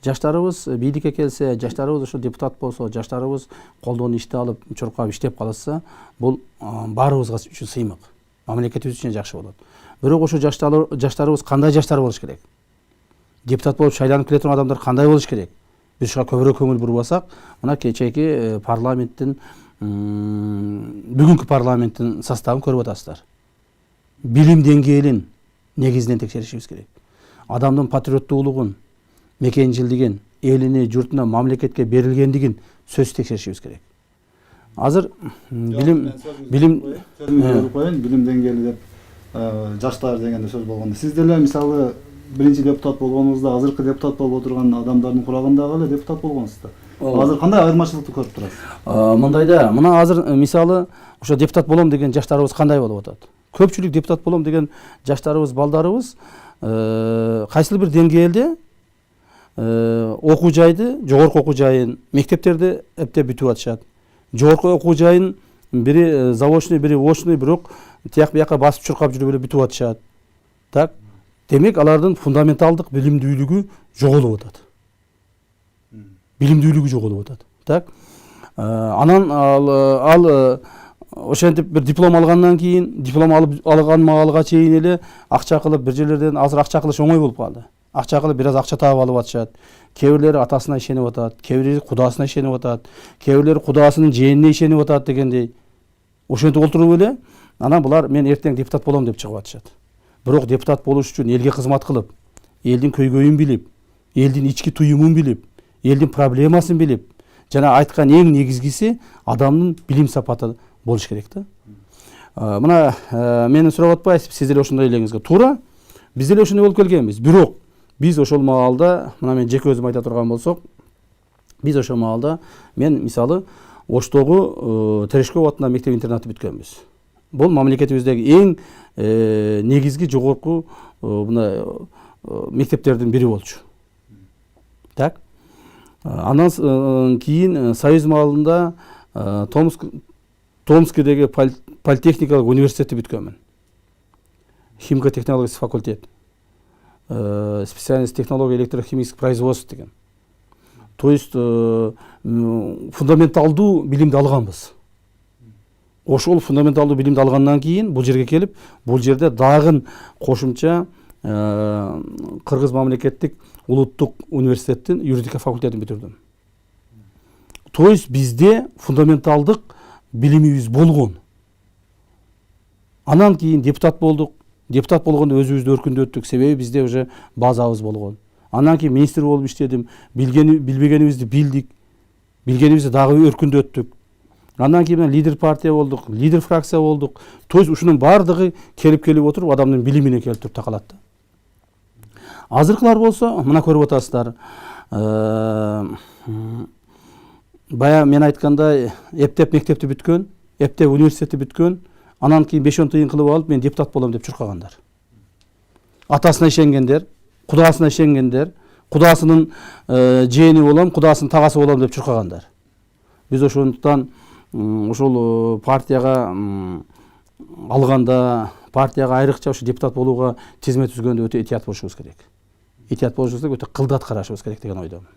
жаштарыбыз бийликке келсе, жаштарыбыз ошо депутат болсо, жаштарыбыз колдон ишти алып, чуркап иштеп калса, бул баарыбызга үчүн сыймык. Мамлекетибиз үчүн жакшы болот. Бирок ошо жаштарыбыз кандай жаштар болуш керек? Депутат болуп шайланып келе турган адамдар кандай болуш керек? Биз ушуга көбүрөөк көңүл бурбасак, мына кечээки парламенттин бүгүнкү парламенттин составын көрүп атасыздар. Билим деңгээлин негизинен текшеришибиз керек. Адамдын патриоттуулугун, мекенчилдигин, элине, журтуна, мамлекетке берилгендигин сөзсүз текшеришибиз керек. Азыр билим деңгээли деп жаштар дегенде сөз болгондо, сиз деле мисалы биринчи депутат болгонуңузда азыркы депутат болуп отурган адамдардын кулагындагы эле депутат болгонсуздар. Азыр кандай айырмачылыкты көрүп турасыз? Мындайда, мына азыр мисалы ошо депутат болом деген жаштарыбыз кандай болуп атат? Көпчүлүк депутат болом деген жаштарыбыз, балдарыбыз кайсыл бир деңгээлде окуу жайды, жогорку окуу жайын, мектептерди эптеп бүтүп атышат. Жогорку окуу жайын бири заочный, бири очный, бирок тияк бияка басып чуркап жүрүп эле бүтүп атышат. Так, демек алардын фундаменталдык билимдүүлүгү жоголуп атат. Билимдүүлүгү жоголуп атат. Так, анан ал ошентип бир диплом алгандан кийин, диплом алган маалга чейин эле акча кылып бир жерлерден, азыр акча кылыш оңой болуп калды. Акча кылып бир аз акча таап алып атышат. Кээ бирлери атасына ишенип атат, кээ бирлери кудасына ишенип атат, кээ бирлери кудасынын жээнине ишенип атат дегендей. Ошентип олтуруп эле, анан булар мен эртең депутат болом деп чыгып атышат. Бирок депутат болуш үчүн элге кызмат кылып, элдин көйгөйүн билип, элдин ички туюмун билип, элдин проблемасын билип, жана айткан эң негизгиси адамдын билим сапаты болуш керек да. Мына мени сурап атпайсызбы, сиз деле ошондой элеңизге туура. Биз деле ошондой болуп келгенбиз. Бирок биз ошол маалда, мына мен жеке өзүм айта турган болсок, биз ошол маалда мен мисалы Оштогу Терешков атынан мектеп интернаты бүткөнбүз. Бул мамлекетибиздеги эң негизги жогорку мына мектептердин бири болчу. Так. Андан кийин Союз маалында Томскидеги политехникалык университетти бүткөнмүн. Химико-технологический факультет. Специальность технология электрохимических производств деген. То есть фундаменталдуу билимди алганбыз. Ошол фундаменталдуу билимди алгандан кийин бул жерге келип, бул жерде дагы кошумча Кыргыз мамлекеттик улуттук университеттин юридика факультетин бүтүрдүм. То есть бизде фундаменталдык билимибиз болгон. Анан кийин депутат болдук. Депутат болгондо өзүбүздү өркүндөттүк, себеби бизде уже базабыз болгон. Андан кийин министр болуп иштедим, билбегенибизди билдик, билгенибизди дагы өркүндөттүк. Андан кийин лидер партия болдук, лидер фракция болдук. То есть ушунун баардыгы келип отуруп адамдын билимине келип туруп такалат да. Азыркылар болсо, мына көрүп атасыздар. Бая мен айткандай, эптеп мектепти бүткөн, эптеп университетти бүткөн, анан кийин 5-10 тыйын кылып алып мен депутат болом деп чуркагандар. Атасына ишенгендер, кудасына ишенгендер, кудасынын жээни болом, кудасынын тагасы болом деп чуркагандар. Биз ошондуктан ошол партияга алганда, партияга айрыкча ушу депутат болууга тизмет түзгөндө өтө этият болушубуз керек. Этият болушубуз керек, өтө кылдат карашыбыз керек деген ойдомун.